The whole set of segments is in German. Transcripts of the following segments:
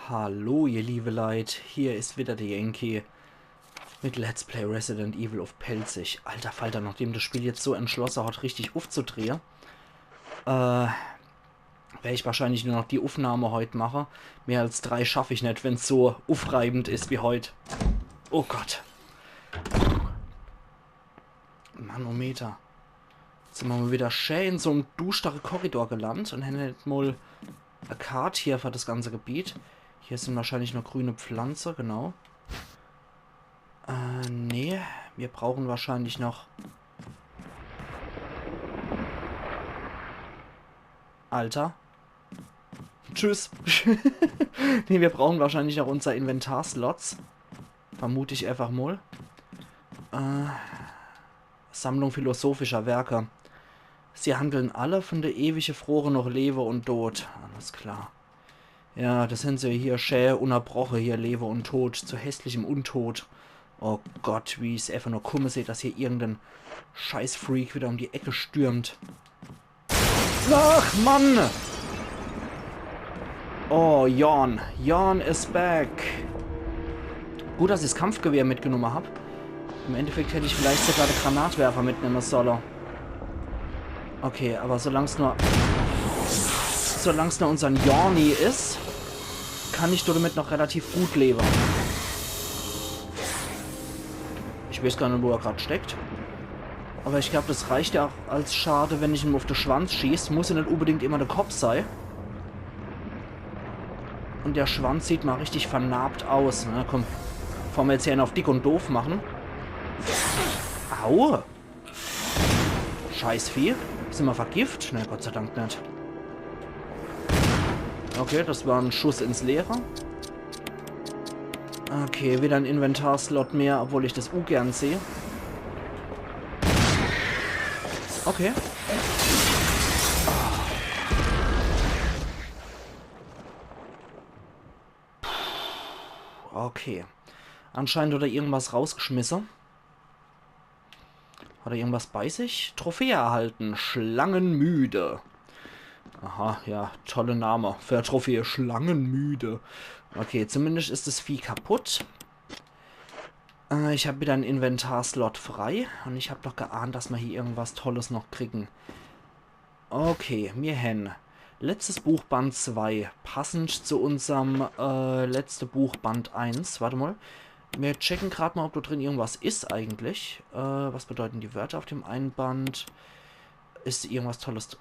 Hallo ihr liebe Leid, hier ist wieder der Yankee mit Let's Play Resident Evil auf Pelzig. Alter Falter, nachdem das Spiel jetzt so entschlossen hat, richtig aufzudrehen, werde ich wahrscheinlich nur noch die Aufnahme heute machen. Mehr als 3 schaffe ich nicht, wenn es so aufreibend ist wie heute. Oh Gott. Manometer. Jetzt sind wir mal wieder schön in so einem duschstaren Korridor gelandet und haben jetzt mal eine Karte hier für das ganze Gebiet. Hier sind wahrscheinlich nur grüne Pflanzen, genau. Nee, wir brauchen wahrscheinlich noch... Alter. Tschüss. Nee, wir brauchen wahrscheinlich noch unser Inventarslots. Vermute ich einfach mal. Sammlung philosophischer Werke. Sie handeln alle von der ewige Frohe noch lebe und tot. Alles klar. Ja, das sind sie hier schä unterbrochen, hier lebe und tot. Zu hässlichem Untod. Oh Gott, wie ich es einfach nur komme sehe, dass hier irgendein Scheißfreak wieder um die Ecke stürmt. Ach, Mann! Oh, Jorn. Jorn is back. Gut, dass ich das Kampfgewehr mitgenommen habe. Im Endeffekt hätte ich vielleicht sogar den Granatwerfer mitnehmen sollen. Okay, aber solange es nur unser Jorni ist, kann ich damit noch relativ gut leben. Ich weiß gar nicht, wo er gerade steckt. Aber ich glaube, das reicht ja auch als Schade, wenn ich ihm auf den Schwanz schieße. Muss ja nicht unbedingt immer der Kopf sein. Und der Schwanz sieht mal richtig vernarbt aus. Na komm, bevor wir jetzt hier einen auf dick und doof machen. Au! Scheiß Vieh. Sind wir vergiftet? Na, Gott sei Dank nicht. Okay, das war ein Schuss ins Leere. Okay, wieder ein Inventarslot mehr, obwohl ich das gern sehe. Okay. Okay. Anscheinend hat er irgendwas rausgeschmissen. Hat er irgendwas bei sich? Trophäe erhalten. Schlangenmüde. Aha, ja, tolle Name für Trophäe. Schlangenmüde. Okay, zumindest ist das Vieh kaputt. Ich habe wieder einen Inventarslot frei. Und ich habe doch geahnt, dass wir hier irgendwas Tolles noch kriegen. Okay, mir hin. Letztes Buch Band 2. Passend zu unserem letzte Buch Band 1. Warte mal. Wir checken gerade mal, ob da drin irgendwas ist eigentlich. Was bedeuten die Wörter auf dem einen Band? Ist irgendwas Tolles?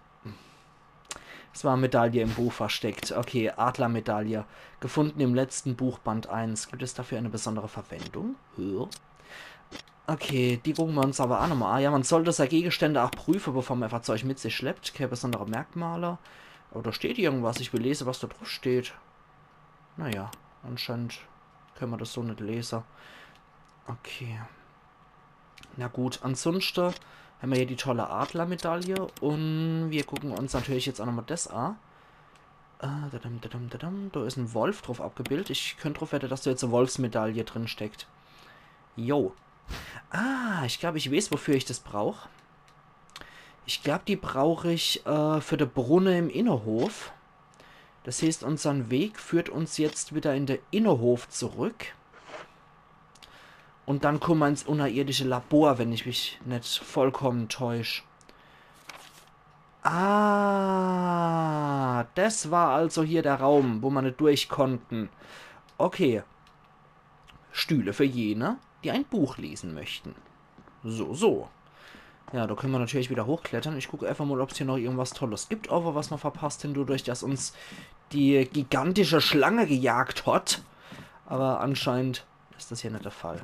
Es war eine Medaille im Buch versteckt. Okay, Adlermedaille. Gefunden im letzten Buch Band 1. Gibt es dafür eine besondere Verwendung? Ja. Okay, die gucken wir uns aber auch nochmal an. Ja, man sollte seine Gegenstände auch prüfen, bevor man einfach Zeug mit sich schleppt. Keine besondere Merkmale. Aber da steht irgendwas. Ich will lesen, was da drauf steht. Naja, anscheinend können wir das so nicht lesen. Okay. Na gut, ansonsten haben wir hier die tolle Adlermedaille. Und wir gucken uns natürlich jetzt auch nochmal das an. Da ist ein Wolf drauf abgebildet. Ich könnte drauf wetten, dass da jetzt eine Wolfsmedaille drin steckt. Jo. Ah, ich glaube, ich weiß, wofür ich das brauche. Ich glaube, die brauche ich für den Brunnen im Innerhof. Das heißt, unser Weg führt uns jetzt wieder in den Innerhof zurück. Und dann kommen wir ins unterirdische Labor, wenn ich mich nicht vollkommen täusche. Ah, das war also hier der Raum, wo wir nicht durch konnten. Okay. Stühle für jene, die ein Buch lesen möchten. So, so. Ja, da können wir natürlich wieder hochklettern. Ich gucke einfach mal, ob es hier noch irgendwas Tolles gibt, aber was wir verpasst haben, dadurch, dass uns die gigantische Schlange gejagt hat. Aber anscheinend ist das hier nicht der Fall.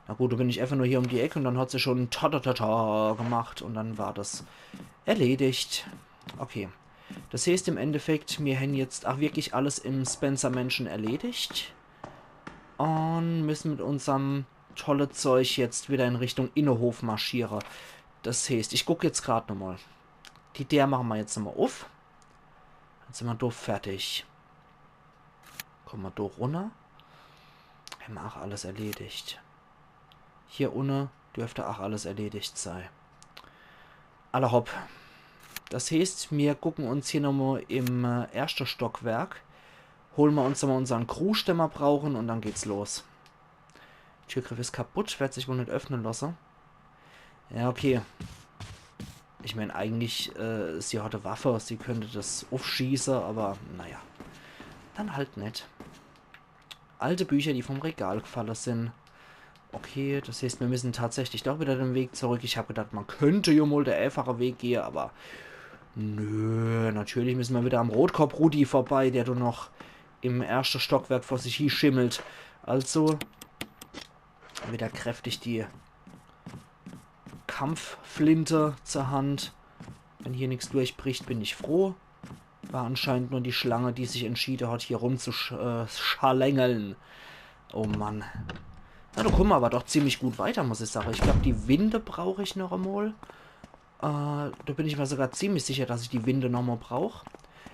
Na gut, da bin ich einfach nur hier um die Ecke und dann hat sie schon ta-ta-ta-ta gemacht und dann war das erledigt. Okay. Das heißt im Endeffekt, wir haben jetzt auch wirklich alles im Spencer-Menschen erledigt. Und müssen mit unserem tolle Zeug jetzt wieder in Richtung Innerhof marschieren. Das heißt, ich gucke jetzt gerade nochmal. Die der machen wir jetzt nochmal auf. Dann sind wir doof fertig. Kommen wir doof runter. Haben wir auch alles erledigt. Hier unten dürfte auch alles erledigt sein. Alle hopp. Das heißt, wir gucken uns hier nochmal im ersten Stockwerk Holen wir uns mal unseren Krug, den wir brauchen, und dann geht's los. Türgriff ist kaputt, wird sich wohl nicht öffnen lassen. Ja, okay. Ich meine, eigentlich, sie hatte Waffe, sie könnte das aufschießen, aber naja. Dann halt nicht. Alte Bücher, die vom Regal gefallen sind. Okay, das heißt, wir müssen tatsächlich doch wieder den Weg zurück. Ich habe gedacht, man könnte ja mal der einfache Weg gehen, aber nö, natürlich müssen wir wieder am Rotkopf-Rudi vorbei, der du noch im ersten Stockwerk vor sich hin schimmelt. Also wieder kräftig die Kampfflinte zur Hand. Wenn hier nichts durchbricht, bin ich froh. War anscheinend nur die Schlange, die sich entschieden hat, hier rumzuschalängeln. Oh Mann. Na, da kommen wir aber doch ziemlich gut weiter, muss ich sagen. Ich glaube, die Winde brauche ich noch einmal. Da bin ich mir sogar ziemlich sicher, dass ich die Winde noch mal brauche.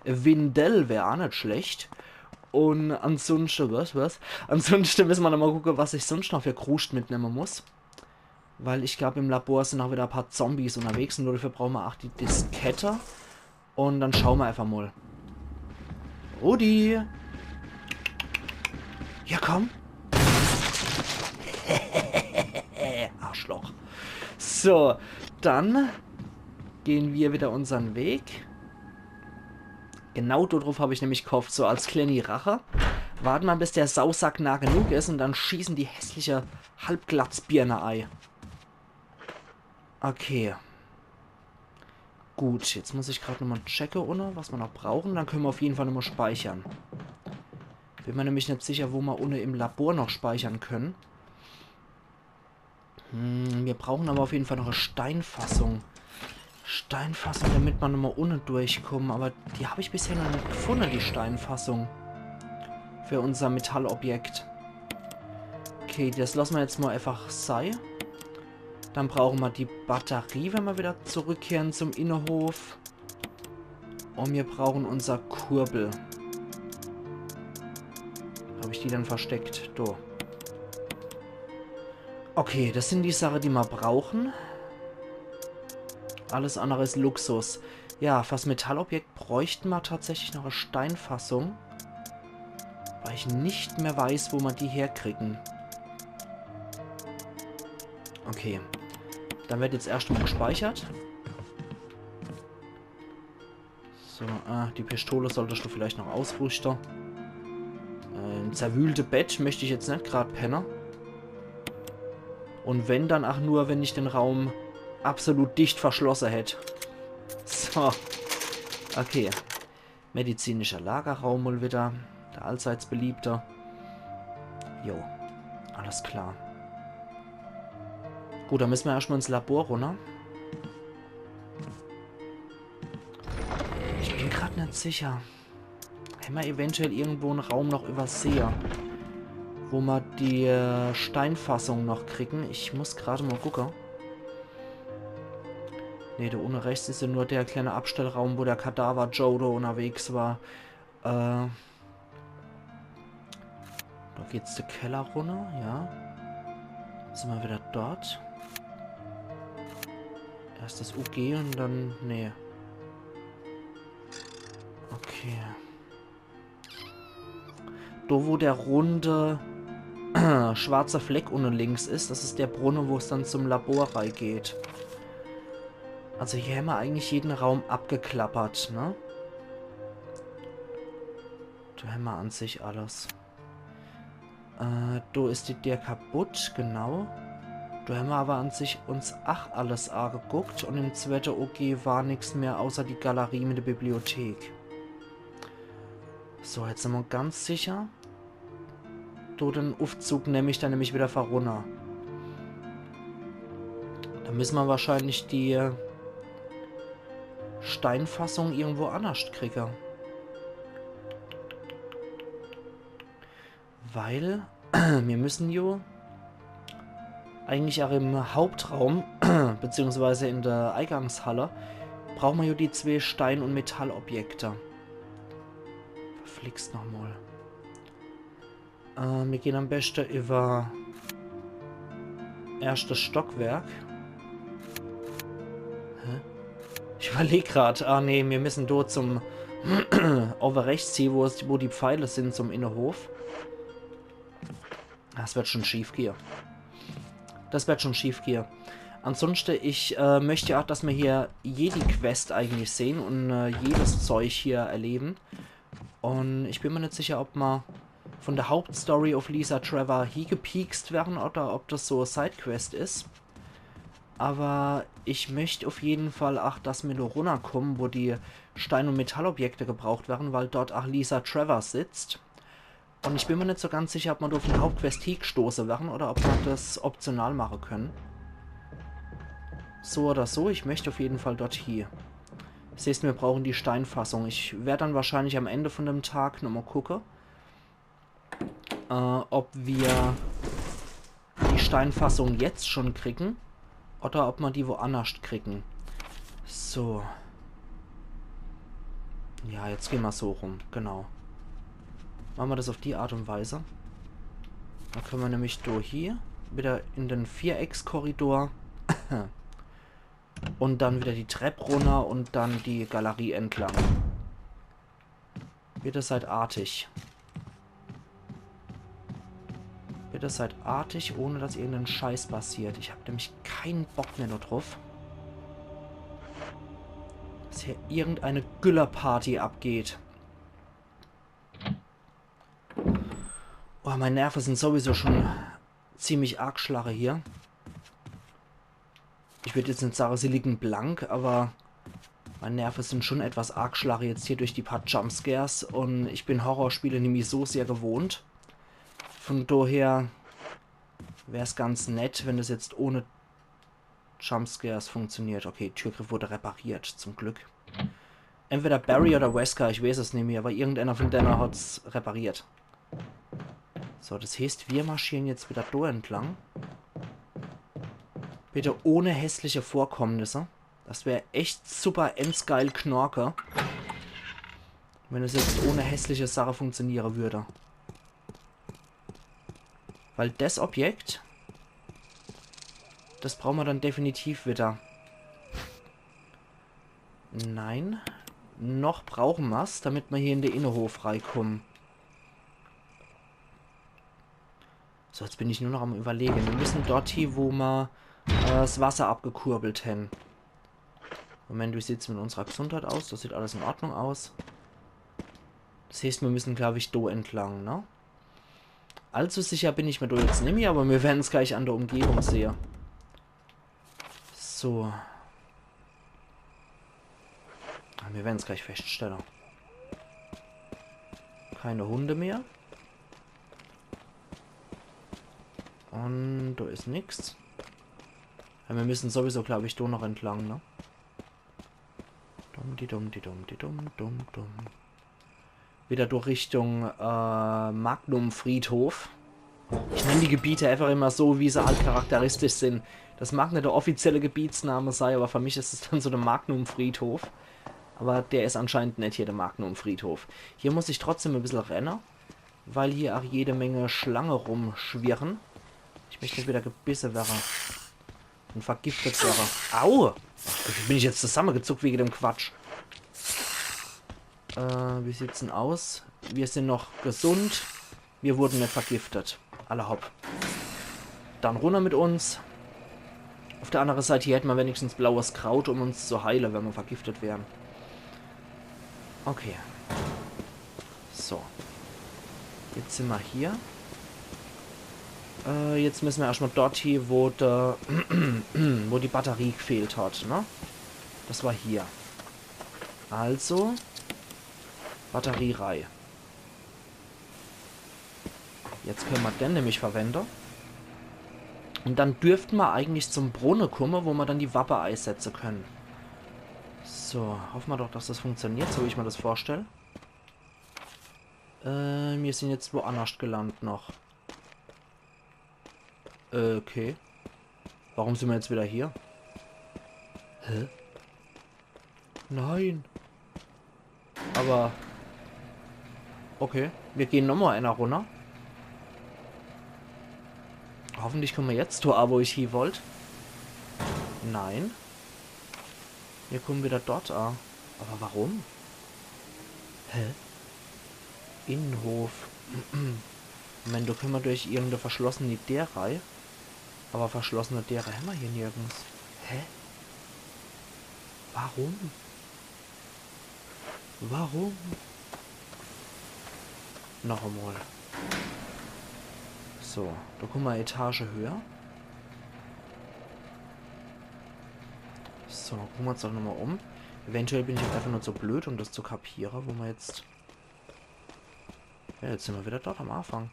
Windel wäre auch nicht schlecht. Und ansonsten, was? Ansonsten müssen wir noch mal gucken, was ich sonst noch für Krust mitnehmen muss. Weil ich glaube, im Labor sind noch wieder ein paar Zombies unterwegs und dafür brauchen wir auch die Diskette. Und dann schauen wir einfach mal. Rudi! Ja, komm! Arschloch. So, dann gehen wir wieder unseren Weg. Genau darauf habe ich nämlich gehofft, so als kleine Rache. Warten wir, bis der Sausack nah genug ist und dann schießen die hässliche Halbglatzbirne Ei. Okay. Gut, jetzt muss ich gerade nochmal checken, ohne was wir noch brauchen. Dann können wir auf jeden Fall nochmal speichern. Bin mir nämlich nicht sicher, wo wir ohne im Labor noch speichern können. Wir brauchen aber auf jeden Fall noch eine Steinfassung. Steinfassung, damit wir nochmal ohne durchkommen. Aber die habe ich bisher noch nicht gefunden, die Steinfassung. Für unser Metallobjekt. Okay, das lassen wir jetzt mal einfach sein. Dann brauchen wir die Batterie, wenn wir wieder zurückkehren zum Innenhof. Und wir brauchen unser Kurbel. Habe ich die dann versteckt? Do. Okay, das sind die Sachen, die wir brauchen. Alles andere ist Luxus. Ja, fürs Metallobjekt bräuchten wir tatsächlich noch eine Steinfassung. Weil ich nicht mehr weiß, wo wir die herkriegen. Okay. Dann wird jetzt erstmal gespeichert. So, die Pistole solltest du vielleicht noch ausrüsten. Ein zerwühlte Bett möchte ich jetzt nicht gerade pennen. Und wenn, dann auch nur, wenn ich den Raum absolut dicht verschlossen hätte. So. Okay. Medizinischer Lagerraum mal wieder. Der allseits beliebte. Jo. Alles klar. Gut, dann müssen wir erstmal ins Labor runter. Ich bin gerade nicht sicher. Haben wir eventuell irgendwo einen Raum noch übersehen, wo wir die Steinfassung noch kriegen? Ich muss gerade mal gucken. Ne, da unten rechts ist ja nur der kleine Abstellraum, wo der Kadaver Jodo unterwegs war. Da geht's den Keller runter, ja. Sind wir wieder dort. Erst das UG und dann... Nee. Okay. Da, wo der runde schwarze Fleck unten links ist, das ist der Brunnen, wo es dann zum Labor geht. Also hier haben wir eigentlich jeden Raum abgeklappert, ne? Da haben wir an sich alles. Da ist der kaputt, genau. Da haben wir aber an sich uns alles angeguckt und im zweiten OG war nichts mehr außer die Galerie mit der Bibliothek. So, jetzt sind wir ganz sicher. Da den Aufzug nehme ich dann nämlich wieder runter. Da müssen wir wahrscheinlich die Steinfassung irgendwo anders kriegen. Weil wir müssen ja eigentlich auch im Hauptraum, beziehungsweise in der Eingangshalle, brauchen wir ja die zwei Stein- und Metallobjekte. Verflixt nochmal. Wir gehen am besten über erstes Stockwerk. Hä? Ich überlege gerade. Ah ne, wir müssen dort zum Over rechts hier, wo die Pfeile sind zum Innenhof. Das wird schon schief gehen. Das wird schon schief gehen. Ansonsten, ich möchte auch, dass wir hier jede Quest eigentlich sehen und jedes Zeug hier erleben. Und ich bin mir nicht sicher, ob wir von der Hauptstory auf Lisa Trevor hier gepiekst werden oder ob das so eine Sidequest ist. Aber ich möchte auf jeden Fall auch, dass wir nur runterkommen, wo die Stein- und Metallobjekte gebraucht werden, weil dort auch Lisa Trevor sitzt. Und ich bin mir nicht so ganz sicher, ob wir auf den Hauptquest hier gestoßen werden oder ob wir das optional machen können. So oder so, ich möchte auf jeden Fall dort hier. Seht, wir brauchen die Steinfassung. Ich werde dann wahrscheinlich am Ende von dem Tag nochmal gucken, ob wir die Steinfassung jetzt schon kriegen oder ob wir die woanders kriegen. So. Ja, jetzt gehen wir so rum, genau. Machen wir das auf die Art und Weise. Dann können wir nämlich durch hier wieder in den Viereckskorridor und dann wieder die Treppe runter und dann die Galerie entlang. Bitte seid artig. Bitte seid artig, ohne dass irgendein Scheiß passiert. Ich habe nämlich keinen Bock mehr nur drauf, dass hier irgendeine Güllerparty abgeht. Oh, meine Nerven sind sowieso schon ziemlich arg schlache hier. Ich würde jetzt nicht sagen, sie liegen blank, aber meine Nerven sind schon etwas arg schlache jetzt hier durch die paar Jumpscares und ich bin Horrorspiele nämlich so sehr gewohnt. Von daher wäre es ganz nett, wenn das jetzt ohne Jumpscares funktioniert. Okay, Türgriff wurde repariert, zum Glück. Entweder Barry oder Wesker, ich weiß es nicht mehr, aber irgendeiner von denen hat es repariert. So, das heißt, wir marschieren jetzt wieder da entlang. Bitte ohne hässliche Vorkommnisse. Das wäre echt super endsgeil Knorke, wenn es jetzt ohne hässliche Sache funktionieren würde. Weil das Objekt, das brauchen wir dann definitiv wieder. Nein. Noch brauchen wir es, damit wir hier in den Innenhof reinkommen. So, jetzt bin ich nur noch am Überlegen. Wir müssen dort hier, wo wir das Wasser abgekurbelt haben. Moment, wie sieht es mit unserer Gesundheit aus? Das sieht alles in Ordnung aus. Das heißt, wir müssen, glaube ich, da entlang, ne? Allzu sicher bin ich mir da jetzt nicht mehr, aber wir werden es gleich an der Umgebung sehen. So. Wir werden es gleich feststellen. Keine Hunde mehr. Und da ist nichts. Ja, wir müssen sowieso, glaube ich, da noch entlang, ne? Dumm. Wieder durch Richtung Magnum Friedhof. Ich nenne die Gebiete einfach immer so, wie sie halt charakteristisch sind. Das mag nicht der offizielle Gebietsname sein, aber für mich ist es dann so der Magnum Friedhof. Aber der ist anscheinend nicht hier der Magnum Friedhof. Hier muss ich trotzdem ein bisschen rennen, weil hier auch jede Menge Schlange rumschwirren. Ich möchte nicht wieder gebissen werden. Und vergiftet werden. Au! Wie bin ich jetzt zusammengezuckt wegen dem Quatsch? Wie sieht's denn aus? Wir sind noch gesund. Wir wurden nicht vergiftet. Alle hopp. Dann runter mit uns. Auf der anderen Seite hier hätten wir wenigstens blaues Kraut, um uns zu heilen, wenn wir vergiftet wären. Okay. So. Jetzt sind wir hier. Jetzt müssen wir erstmal dort hier, wo die Batterie gefehlt hat, ne? Das war hier. Also Batterierei. Jetzt können wir den nämlich verwenden. Und dann dürften wir eigentlich zum Brunnen kommen, wo wir dann die Wappe einsetzen können. So, hoffen wir doch, dass das funktioniert, so wie ich mir das vorstelle. Wir sind jetzt woanders gelandet noch. Okay. Warum sind wir jetzt wieder hier? Hä? Nein. Aber... Okay, wir gehen nochmal einer runter. Hoffentlich kommen wir jetzt da, wo ich hier wollte. Nein. Wir kommen wieder dort an. Aber warum? Hä? Innenhof. Moment, da können wir durch irgendeine verschlossene Därei. Aber verschlossene Därei haben wir hier nirgends. Hä? Warum? Warum? Noch einmal. So, da kommen wir eine Etage höher. So, gucken wir uns doch nochmal um. Eventuell bin ich auch einfach nur so blöd, um das zu kapieren, wo wir jetzt... Ja, jetzt sind wir wieder dort am Anfang.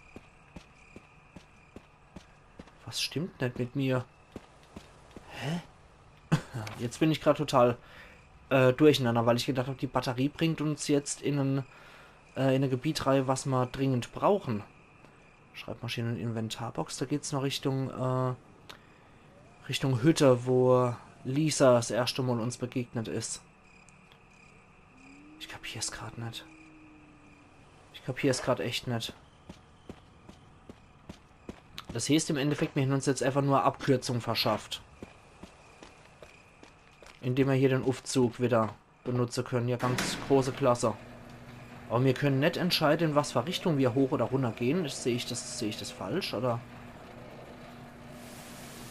Was stimmt nicht mit mir? Hä? Jetzt bin ich gerade total durcheinander, weil ich gedacht habe, die Batterie bringt uns jetzt in eine Gebietreihe, was wir dringend brauchen. Schreibmaschine und Inventarbox, da geht es noch Richtung Hütte, wo Lisa das erste Mal uns begegnet ist. Ich kapiere es gerade nicht. Ich kapiere es gerade echt nicht. Das heißt im Endeffekt, wir haben uns jetzt einfach nur Abkürzung verschafft. Indem wir hier den Aufzug wieder benutzen können. Ja, ganz große Klasse. Aber wir können nicht entscheiden, in was für Richtung wir hoch oder runter gehen. Sehe ich das falsch, oder?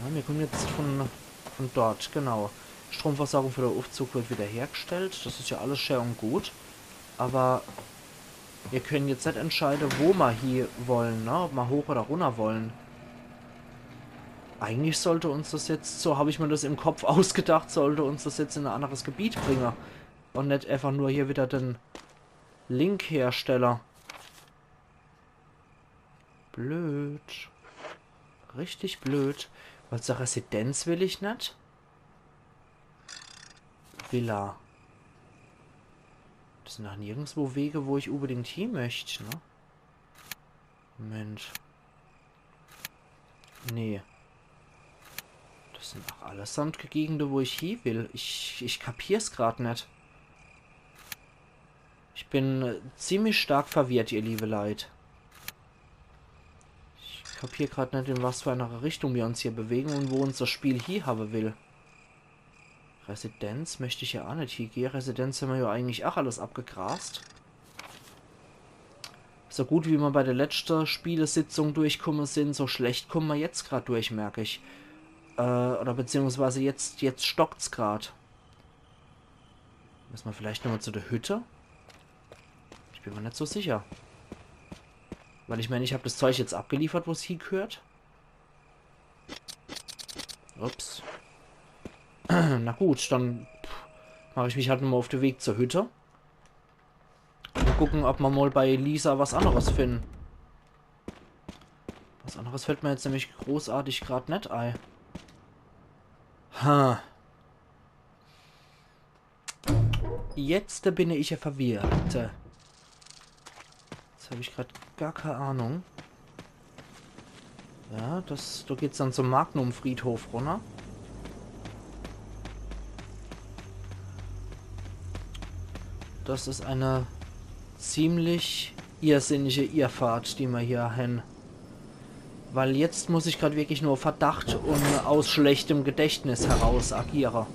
Ja, wir kommen jetzt von dort, genau. Stromversorgung für den Aufzug wird wieder hergestellt. Das ist ja alles schön und gut. Aber wir können jetzt nicht entscheiden, wo wir hier wollen, ne? Ob wir hoch oder runter wollen. Eigentlich sollte uns das jetzt, so habe ich mir das im Kopf ausgedacht, sollte uns das jetzt in ein anderes Gebiet bringen. Und nicht einfach nur hier wieder den Link-Hersteller. Blöd. Richtig blöd. Weil zur Residenz will ich nicht. Villa. Das sind doch nirgendwo Wege, wo ich unbedingt hin möchte, ne? Moment. Nee. Das sind doch allesamt Gegenden, wo ich hin will. Ich kapier's gerade nicht. Ich bin ziemlich stark verwirrt, ihr liebe Leid. Ich kapiere gerade nicht, in was für eine Richtung wir uns hier bewegen und wo uns das Spiel hier haben will. Residenz möchte ich ja auch nicht hier gehen. Residenz haben wir ja eigentlich auch alles abgegrast. So gut wie wir bei der letzten Spielesitzung durchkommen sind, so schlecht kommen wir jetzt gerade durch, merke ich. Oder beziehungsweise jetzt stockt's gerade. Müssen wir vielleicht nochmal zu der Hütte? Ich bin mir nicht so sicher. Weil ich meine, ich habe das Zeug jetzt abgeliefert, wo es hingehört. Ups. Na gut, dann mache ich mich halt nochmal auf den Weg zur Hütte. Und gucken, ob wir mal bei Lisa was anderes finden. Was anderes fällt mir jetzt nämlich großartig gerade nicht ein. Ha. Jetzt bin ich ja verwirrt. Jetzt habe ich gerade gar keine Ahnung. Ja, da geht es dann zum Magnum-Friedhof runter. Das ist eine ziemlich irrsinnige Irrfahrt, die wir hier haben. Weil jetzt muss ich gerade wirklich nur Verdacht und aus schlechtem Gedächtnis heraus agieren.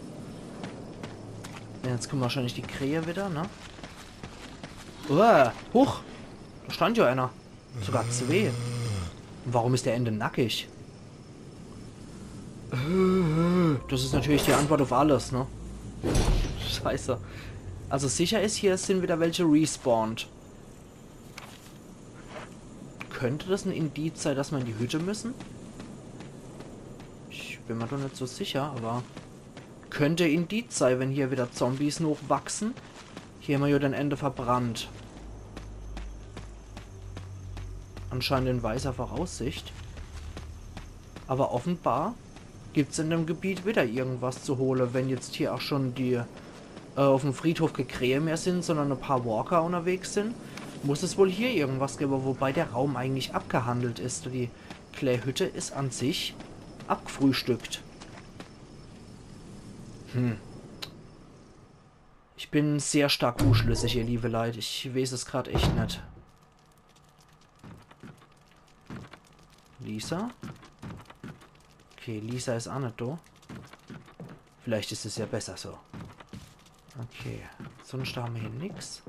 Ja, jetzt kommen wahrscheinlich die Krähe wieder, ne? Huch! Da stand ja einer. Sogar zwei. Und warum ist der Ende nackig? Das ist natürlich die Antwort auf alles, ne? Scheiße. Also sicher ist, hier sind wieder welche respawned. Könnte das ein Indiz sein, dass wir in die Hütte müssen? Ich bin mir doch nicht so sicher, aber... Könnte Indiz sein, wenn hier wieder Zombies noch wachsen. Hier haben wir ja den Ende verbrannt. Anscheinend in weißer Voraussicht. Aber offenbar gibt es in dem Gebiet wieder irgendwas zu holen, wenn jetzt hier auch schon die auf dem Friedhof keine Krähe mehr sind, sondern ein paar Walker unterwegs sind. Muss es wohl hier irgendwas geben, wobei der Raum eigentlich abgehandelt ist. Die Klärhütte ist an sich abgefrühstückt. Ich bin sehr stark unschlüssig, ihr liebe Leute. Ich weiß es gerade echt nicht. Lisa? Okay, Lisa ist auch nicht da. Vielleicht ist es ja besser so. Okay, sonst haben wir hier nichts.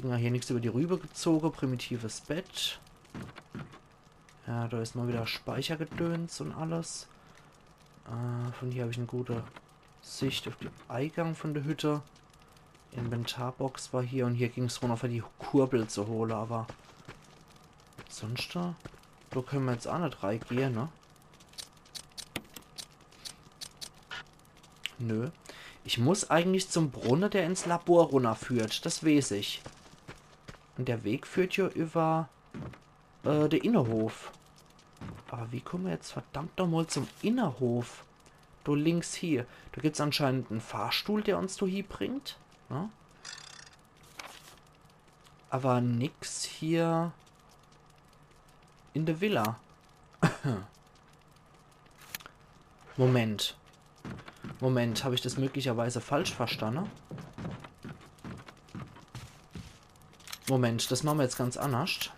Kriegen wir hier nichts über die Rübe gezogen. Primitives Bett. Ja, da ist mal wieder Speichergedöns und alles. Von hier habe ich eine gute Sicht auf den Eingang von der Hütte. Inventarbox war hier und hier ging es runter für die Kurbel zu holen, aber sonst da können wir jetzt auch nicht reingehen, ne? Nö. Ich muss eigentlich zum Brunnen, der ins Labor runterführt. Das weiß ich. Und der Weg führt ja über den Innenhof. Aber wie kommen wir jetzt verdammt nochmal zum Innenhof? Du links hier. Da gibt es anscheinend einen Fahrstuhl, der uns hier bringt. Ne? Aber nix hier in der Villa. Moment. Moment, habe ich das möglicherweise falsch verstanden? Moment, das machen wir jetzt ganz anders.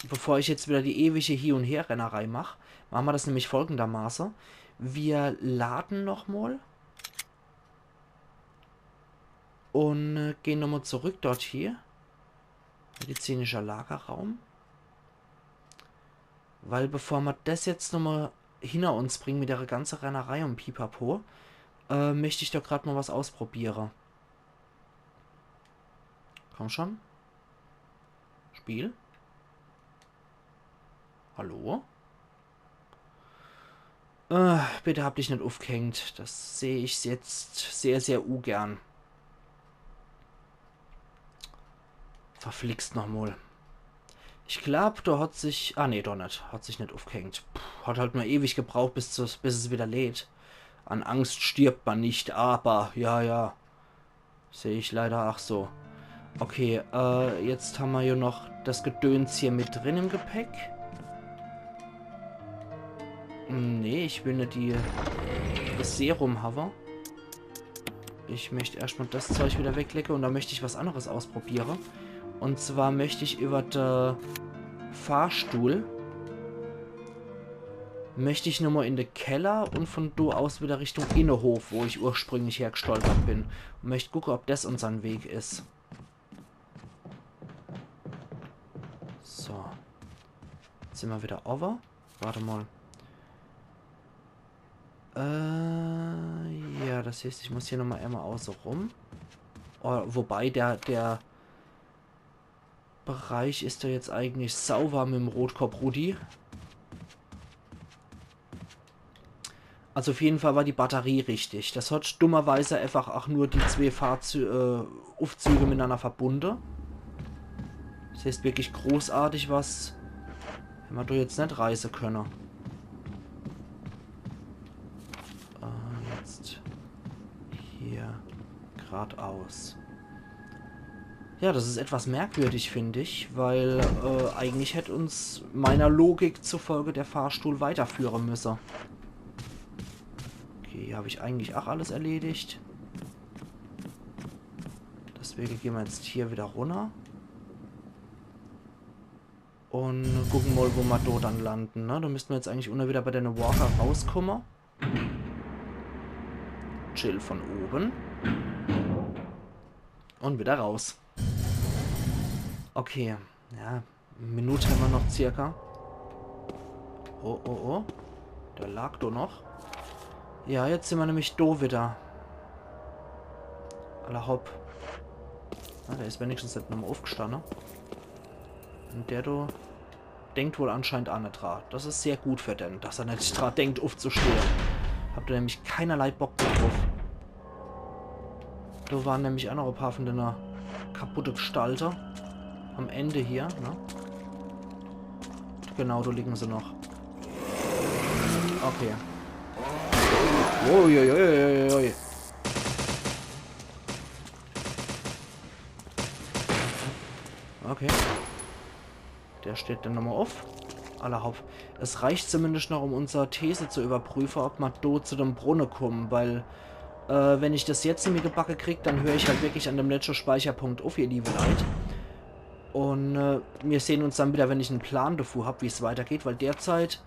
Bevor ich jetzt wieder die ewige Hin- und Herrennerei mache, machen wir das nämlich folgendermaßen. Wir laden nochmal und gehen nochmal zurück dort hier. Medizinischer Lagerraum. Weil bevor wir das jetzt nochmal hinter uns bringen mit der ganzen Rennerei und Pipapo, möchte ich doch gerade mal was ausprobieren. Komm schon. Spiel. Hallo? Bitte hab dich nicht aufgehängt. Das sehe ich jetzt sehr, sehr ungern. Verflixt nochmal. Ich glaube, da hat sich... Ah, nee, doch nicht. Hat sich nicht aufgehängt. Hat halt nur ewig gebraucht, bis es wieder lädt. An Angst stirbt man nicht, aber... Ja. Sehe ich leider auch so. Okay, jetzt haben wir ja noch das Gedöns hier mit drin im Gepäck. Nee, ich will nicht das Serum haben. Ich möchte erstmal das Zeug wieder weglecken und dann möchte ich was anderes ausprobieren. Und zwar möchte ich über den Fahrstuhl möchte ich nochmal in den Keller und von da aus wieder Richtung Innenhof, wo ich ursprünglich hergestolpert bin. Und möchte gucken, ob das unser Weg ist. So. Jetzt sind wir wieder over. Warte mal. Ja, das heißt, ich muss hier nochmal einmal außen rum. Oh, wobei der Bereich ist da jetzt eigentlich sauber mit dem Rotkorb Rudi. Also auf jeden Fall war die Batterie richtig. Das hat dummerweise einfach auch nur die zwei Aufzüge miteinander verbunden. Das heißt wirklich großartig was, wenn wir da jetzt nicht reisen können. Jetzt hier geradeaus. Ja, das ist etwas merkwürdig, finde ich, weil eigentlich hätte uns meiner Logik zufolge der Fahrstuhl weiterführen müssen. Okay, hier habe ich eigentlich auch alles erledigt. Deswegen gehen wir jetzt hier wieder runter. Und gucken mal, wo wir dort dann landen. Ne? Da müssten wir jetzt eigentlich wieder bei den Walker rauskommen. Chill von oben. Und wieder raus. Okay. Ja, eine Minute haben wir noch circa. Oh. Der lag da noch. Ja, jetzt sind wir nämlich da wieder. Aller Hopp. Ja, der ist wenigstens nicht nochmal aufgestanden. Und der da denkt wohl anscheinend auch nicht dran. Das ist sehr gut für den, dass er nicht dran denkt, aufzustehen. Habt ihr nämlich keinerlei Bock mehr drauf. Da waren nämlich auch noch ein paar von den kaputte Gestalter. Am Ende hier, ne? Genau, da liegen sie noch. Okay. Uiuiuiui. Okay. Der steht dann nochmal auf. Allerhaupt. Es reicht zumindest noch, um unsere These zu überprüfen, ob wir dort zu dem Brunnen kommen, weil wenn ich das jetzt in mir gebacken kriege, dann höre ich halt wirklich an dem letzten Speicherpunkt auf, ihr liebe Leid. Und wir sehen uns dann wieder, wenn ich einen Plan dafür habe, wie es weitergeht, weil derzeit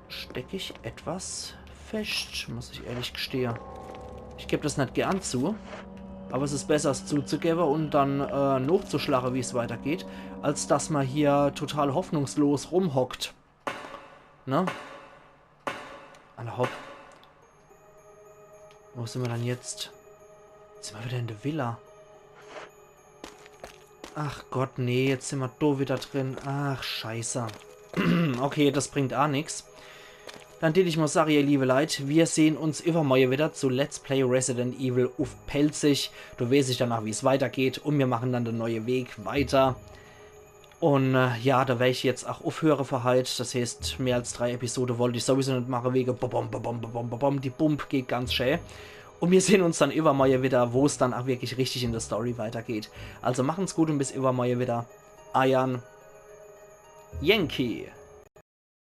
stecke ich etwas fest, muss ich ehrlich gestehen. Ich gebe das nicht gern zu. Aber es ist besser, es zuzugeben und dann nachzuschlagen, wie es weitergeht, als dass man hier total hoffnungslos rumhockt. Ne? Alle hopp. Wo sind wir dann jetzt? Jetzt sind wir wieder in der Villa. Ach Gott, nee, jetzt sind wir da wieder drin. Ach, scheiße. Okay, das bringt auch nichts. Dann ich mal sagen, ihr liebe Leute, wir sehen uns übermorgen wieder zu Let's Play Resident Evil auf Pelzig. Du weißt ich danach, wie es weitergeht und wir machen dann den neuen Weg weiter. Und ja, da werde ich jetzt auch aufhören für heute. Das heißt, mehr als 3 Episoden wollte ich sowieso nicht machen, wegen die Bump geht ganz schön. Und wir sehen uns dann übermorgen wieder, wo es dann auch wirklich richtig in der Story weitergeht. Also machen's gut und bis übermorgen wieder. Ayan Yankee.